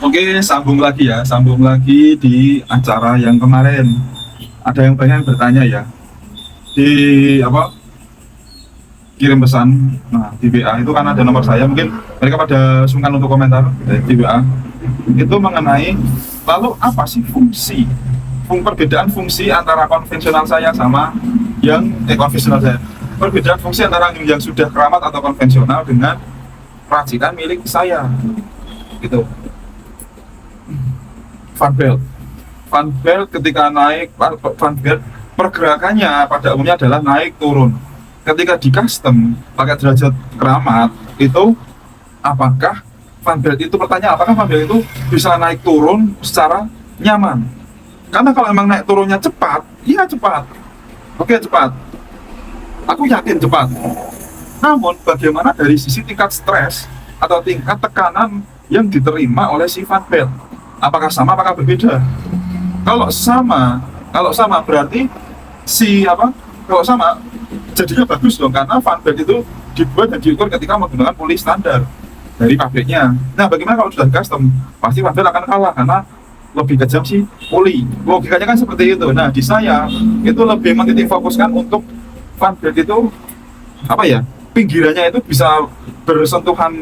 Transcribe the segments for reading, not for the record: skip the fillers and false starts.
Oke, sambung lagi di acara yang kemarin. Ada yang pengen bertanya ya, di apa kirim pesan, nah di WA itu kan ada nomor saya, mungkin mereka pada sungkan untuk komentar di WA. Itu mengenai lalu apa sih perbedaan fungsi antara konvensional saya sama yang konvensional saya. Perbedaan fungsi antara yang sudah keramat atau konvensional dengan racikan milik saya, gitu. Fan belt. Fan belt ketika naik, fan belt pergerakannya pada umumnya adalah naik turun. Ketika di custom pakai derajat keramat itu, apakah fan belt itu, pertanyaan apakah fan belt itu bisa naik turun secara nyaman? Karena kalau emang naik turunnya cepat, iya cepat. Oke, cepat. Aku yakin cepat. Namun bagaimana dari sisi tingkat stres atau tingkat tekanan yang diterima oleh si fan belt? Apakah sama, apakah berbeda? Kalau sama berarti si apa? Kalau sama jadinya bagus dong, karena fan belt itu dibuat dan diukur ketika menggunakan puli standar dari pabriknya. Nah, bagaimana kalau sudah custom? Pasti fan belt akan kalah karena lebih kejam si puli. Logikanya kan seperti itu. Nah, di saya itu lebih menitik fokuskan untuk fan belt itu apa ya? Pinggirannya itu bisa bersentuhan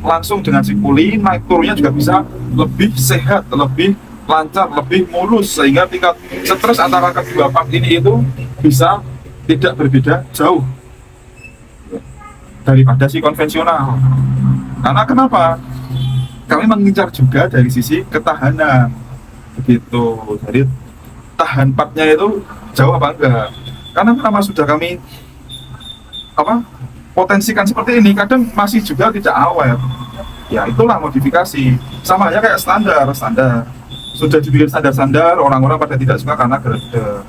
langsung dengan si puli, naik turunnya juga bisa lebih sehat, lebih lancar, lebih mulus, sehingga tingkat stres antara kedua part ini itu bisa tidak berbeda jauh daripada si konvensional. Karena kenapa? Kami mengincar juga dari sisi ketahanan, begitu. Jadi tahan partnya itu jauh apa enggak? Karena kenapa sudah kami potensikan seperti ini, kadang masih juga tidak awet. Ya itulah modifikasi. Sama aja kayak standar sudah dibikin standar, orang-orang pada tidak suka karena gede.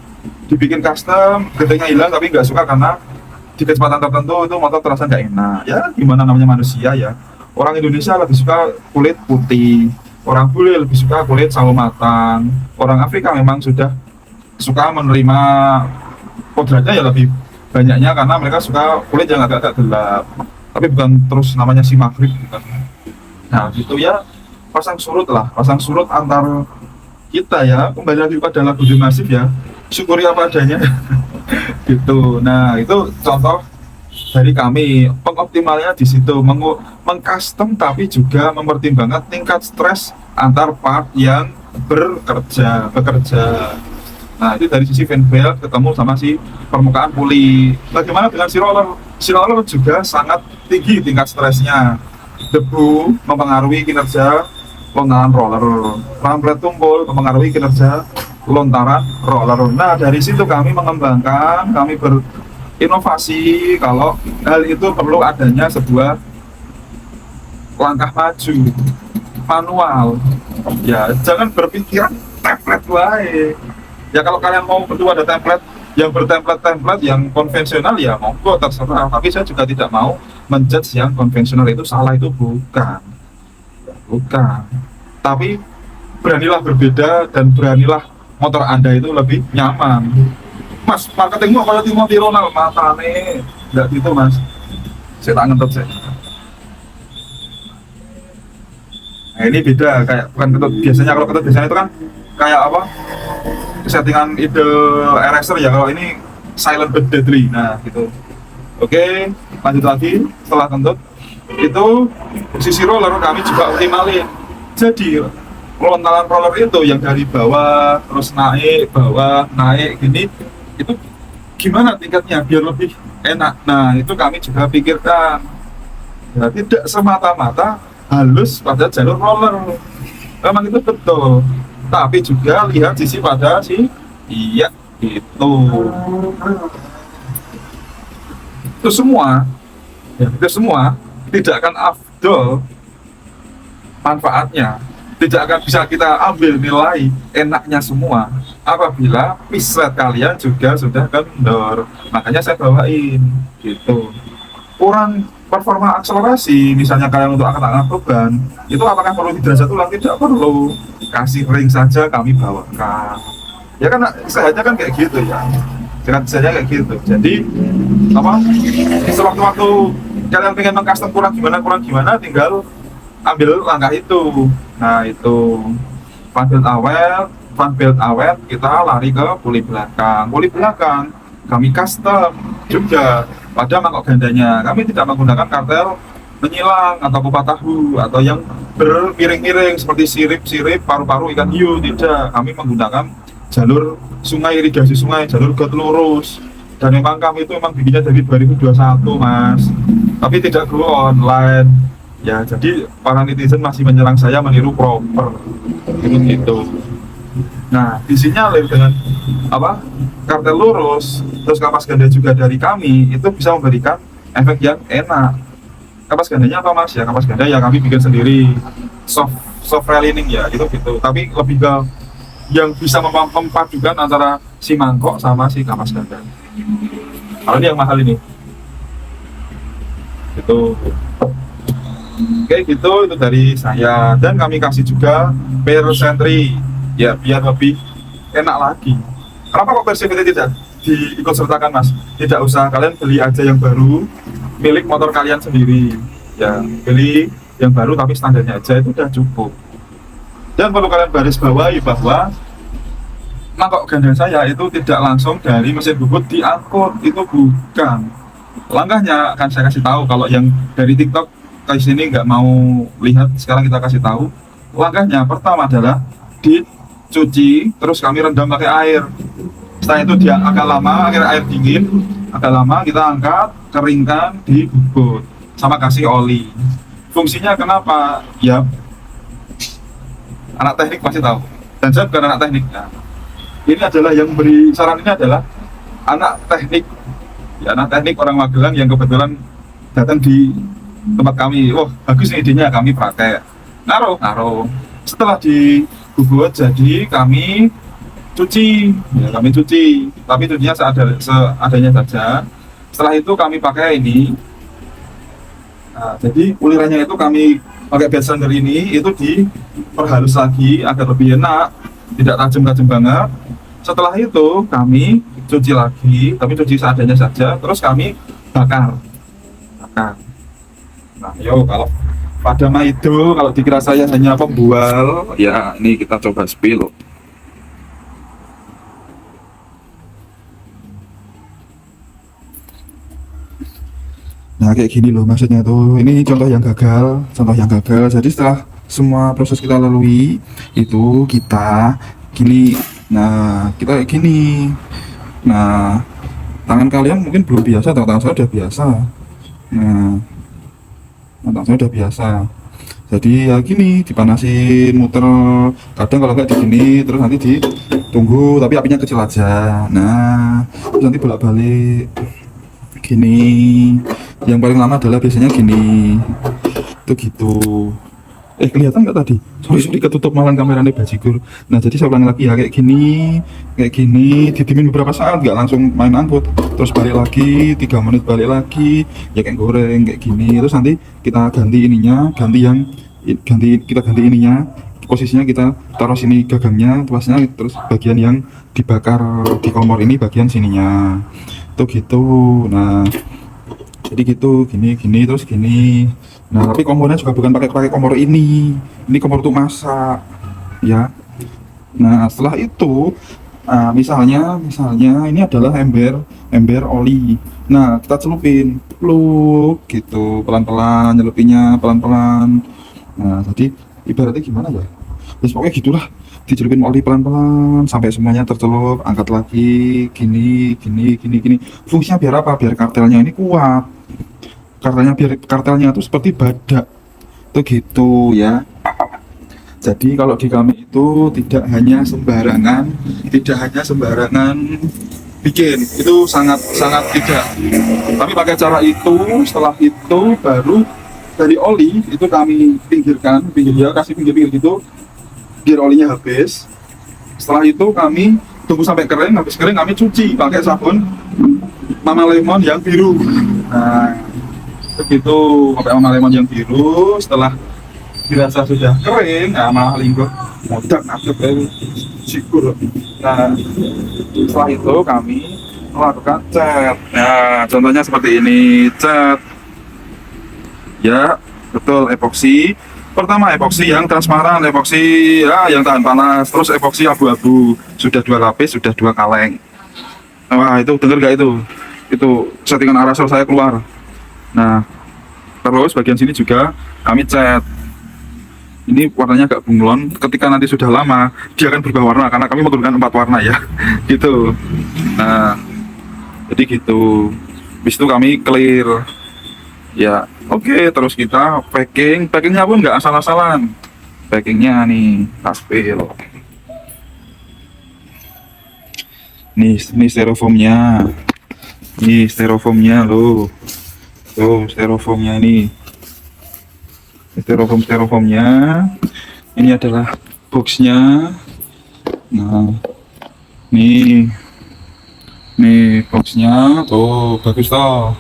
Dibikin custom, gedenya hilang, tapi nggak suka karena di kecepatan tertentu itu motor terasa nggak enak. Ya gimana, namanya manusia ya. Orang Indonesia lebih suka kulit putih, orang bule lebih suka kulit sawo matang, orang Afrika memang sudah suka menerima kodratnya ya lebih banyaknya karena mereka suka kulit yang agak-agak gelap, tapi bukan terus namanya si maghrib, bukan. Nah gitu ya, pasang surut antar kita ya. Kembali lagi pada lagu The Massive ya, syukuri apa adanya. Gitu. Nah itu contoh dari kami, pengoptimalnya di situ mengcustom tapi juga mempertimbangkan tingkat stres antar part yang bekerja. Nah itu dari sisi fan belt ketemu sama si permukaan puli. Bagaimana dengan si roller? Si roller juga sangat tinggi tingkat stresnya. Debu mempengaruhi kinerja lontaran roller. Ramplet tumpul mempengaruhi kinerja lontaran roller. Nah dari situ kami mengembangkan, kami berinovasi kalau hal itu perlu adanya sebuah langkah maju manual. Ya jangan berpikiran template wae. Ya kalau kalian mau berdua ada template yang bertemplate-template yang konvensional ya monggo terserah, tapi saya juga tidak mau menjudge yang konvensional itu salah, itu bukan, tapi beranilah berbeda dan beranilah motor Anda itu lebih nyaman. Mas, marketingmu kalau Timothy Ronald matane enggak gitu mas, saya tak ngentot saya. Nah ini beda, kayak bukan ketut biasanya. Kalau ketut biasanya itu kan kayak apa, settingan ide eraser ya, kalau ini silent but deadly. Nah gitu. Oke, lanjut lagi. Setelah kentut itu sisi roller kami juga optimalin. Jadi lontaran roller itu yang dari bawah terus naik, bawah naik gini, itu gimana tingkatnya biar lebih enak. Nah itu kami juga pikirkan ya, tidak semata-mata halus pada jalur roller, memang itu betul, tapi juga lihat sisi pada si iya itu semua ya, itu semua tidak akan afdol manfaatnya, tidak akan bisa kita ambil nilai enaknya semua apabila pislet kalian juga sudah kendor. Makanya saya bawain gitu. Kurang performa akselerasi misalnya kalian untuk angkat-angkat beban, itu apakah perlu derajat ulang? Tidak perlu, kasih ring saja kami bawakan ya kan, sehatnya kan kayak gitu ya, dengan saja kayak gitu. Jadi apa, sewaktu-waktu kalian pengen mengcustom kurang gimana tinggal ambil langkah itu. Nah itu fan belt awet kita lari ke puli belakang kami custom juga pada mangkok gandanya. Kami tidak menggunakan kartel menyilang atau kupat tahu atau yang bermiring-miring seperti sirip-sirip paru-paru ikan hiu. Tidak, kami menggunakan jalur sungai, irigasi sungai, jalur got lurus. Dan memang kami itu memang bikinnya dari 2021 mas, tapi tidak go online ya. Jadi para netizen masih menyerang saya meniru proper gitu. Nah disinyalir dengan apa, kartel lurus terus kapas ganda juga dari kami itu bisa memberikan efek yang enak. Kapas gandanya apa mas? Ya kapas ganda ya kami bikin sendiri, soft relining ya gitu, tapi lebih ke yang bisa memadukan antara si mangkok sama si kapas ganda. Kalau ini yang mahal ini itu oke gitu. Itu dari saya, dan kami kasih juga per sentry ya biar lebih enak lagi. Kenapa kok Persivity tidak diikut sertakan mas? Tidak usah, kalian beli aja yang baru milik motor kalian sendiri ya, beli yang baru tapi standarnya aja itu udah cukup. Dan perlu kalian garis bawahi bahwa mangkok ganda saya itu tidak langsung dari mesin bubut diangkut, itu bukan. Langkahnya akan saya kasih tahu. Kalau yang dari TikTok ke sini nggak mau lihat, sekarang kita kasih tahu. Langkahnya pertama adalah dicuci, terus kami rendam pakai air. Setelah itu dia agak lama, air dingin, agak lama kita angkat, keringkan di bubut, sama kasih oli. Fungsinya kenapa? Ya, anak teknik pasti tahu. Dan saya bukan anak teknik. Nah, ini adalah yang beri saran ini adalah anak teknik, ya, anak teknik orang Magelang yang kebetulan datang di tempat kami. Wah, bagus nih idenya, kami pakai. Naruh. Setelah dibubut jadi kami cuci, ya kami cuci. Tapi cucinya seadanya saja. Setelah itu kami pakai ini. Nah, jadi ulirannya itu kami pakai bed sander ini, itu diperhalus lagi agar lebih enak, tidak tajam-tajam banget. Setelah itu kami cuci lagi, tapi cuci seadanya saja, terus kami bakar. Nah, kalau pada Maido, kalau dikira saya hanya pembual, ya ini kita coba spill. Nah kayak gini loh maksudnya tuh, ini contoh yang gagal. Jadi setelah semua proses kita lalui itu kita gini. Nah kita kayak gini. Nah tangan kalian mungkin belum biasa, tangan saya udah biasa. Nah tangan saya udah biasa. Jadi ya gini, dipanasin, muter. Kadang kalau nggak di gini, terus nanti ditunggu, tapi apinya kecil aja. Nah terus nanti bolak-balik gini. Yang paling lama adalah biasanya gini. Itu gitu. Kelihatan nggak tadi? Sorry ketutup malam kameranya bajigur. Nah jadi saya ulangi lagi ya, kayak gini, didiemin beberapa saat, nggak langsung main angkut, terus balik lagi 3 menit, balik lagi ya kayak goreng kayak gini. Terus nanti kita ganti ininya, kita ganti ininya, posisinya kita taruh sini gagangnya, tuasnya, terus bagian yang dibakar di kompor ini bagian sininya tuh gitu. Nah jadi gitu, gini terus gini. Nah tapi kompornya juga bukan pakai kompor ini kompor untuk masak ya. Nah setelah itu misalnya ini adalah ember oli. Nah kita celupin gitu, pelan-pelan, nyelupinnya pelan-pelan. Nah jadi ibaratnya gimana ya, pokoknya gitulah, dicelupin oli pelan-pelan sampai semuanya tercelup, angkat lagi gini. Fungsinya biar apa? Biar kartelnya ini kuat. Biar kartelnya itu seperti badak tuh gitu ya. Jadi kalau di kami itu tidak hanya sembarangan bikin, itu sangat tidak. Tapi pakai cara itu. Setelah itu baru dari oli itu kami pinggir gitu, biar olinya habis. Setelah itu kami tunggu sampai kering, habis kering kami cuci pakai sabun Mama Lemon yang biru. Nah begitu, pakai Mama Lemon yang biru. Setelah dirasa sudah kering, malah lingkup modak nafsu sikur. Nah setelah itu kami melakukan cat. Nah contohnya seperti ini, cat ya, betul, epoksi. Pertama epoksi yang transparan, epoksi ya yang tahan panas, terus epoksi abu-abu, sudah 2 lapis, sudah 2 kaleng. Wah itu denger gak itu? Itu settingan aerosol saya keluar. Nah terus bagian sini juga kami cat. Ini warnanya agak bunglon. Ketika nanti sudah lama, dia akan berubah warna karena kami menggunakan 4 warna ya, gitu. Nah, jadi gitu. Habis itu kami clear. Ya, oke. Terus kita packing. Packingnya pun nggak asal-asalan. Packingnya nih, taspil. Nih styrofoamnya. Nih styrofoamnya loh. Tuh, styrofoamnya ini. Styrofoamnya ini adalah boxnya. Nah nih boxnya tuh bagus toh,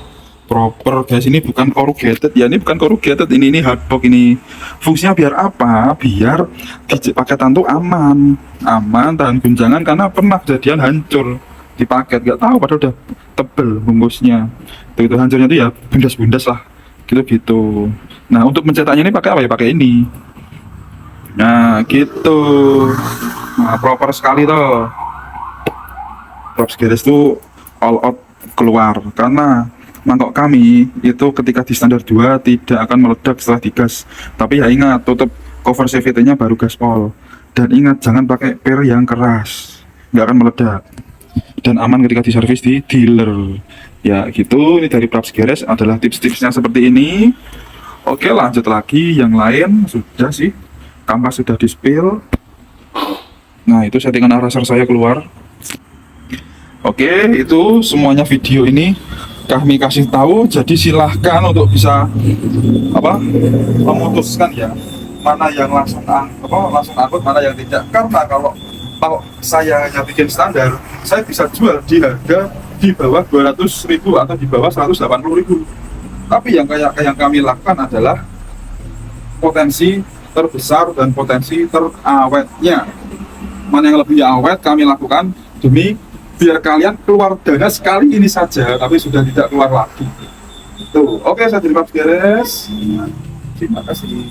proper guys. Ini bukan corrugated ya, ini bukan corrugated, ini hardbox. Ini fungsinya biar apa? Biar paketan tuh aman, tahan guncangan, karena pernah kejadian hancur di paket, nggak tahu padahal udah tebel bungkusnya. Itu hancurnya tuh ya bundas-bundas lah gitu. Nah untuk mencetaknya ini pakai apa ya? Pakai ini. Nah gitu. Nah proper sekali toh. Props garis tuh all out keluar, karena mangkok kami itu ketika di standar 2 tidak akan meledak setelah digas. Tapi ya ingat, tutup cover CVT nya baru gaspol. Dan ingat jangan pakai per yang keras, nggak akan meledak. Dan aman ketika diservis di dealer. Ya gitu, ini dari Praps Geres adalah tips-tipsnya seperti ini. Oke, lanjut lagi yang lain. Sudah sih, kampas sudah di spill. Nah itu settingan aerosol saya keluar. Oke, itu semuanya video ini kami kasih tahu. Jadi silahkan untuk bisa memutuskan ya, mana yang langsung angkut, mana yang tidak. Karena kalau saya hanya bikin standar, saya bisa jual di harga di bawah 200.000 atau di bawah 180.000. Tapi yang kami lakukan adalah potensi terbesar dan potensi terawetnya. Mana yang lebih awet kami lakukan demi biar kalian keluar dana sekali ini saja, tapi sudah tidak keluar lagi. Tuh, oke, saya dari Praps Geres. Terima kasih.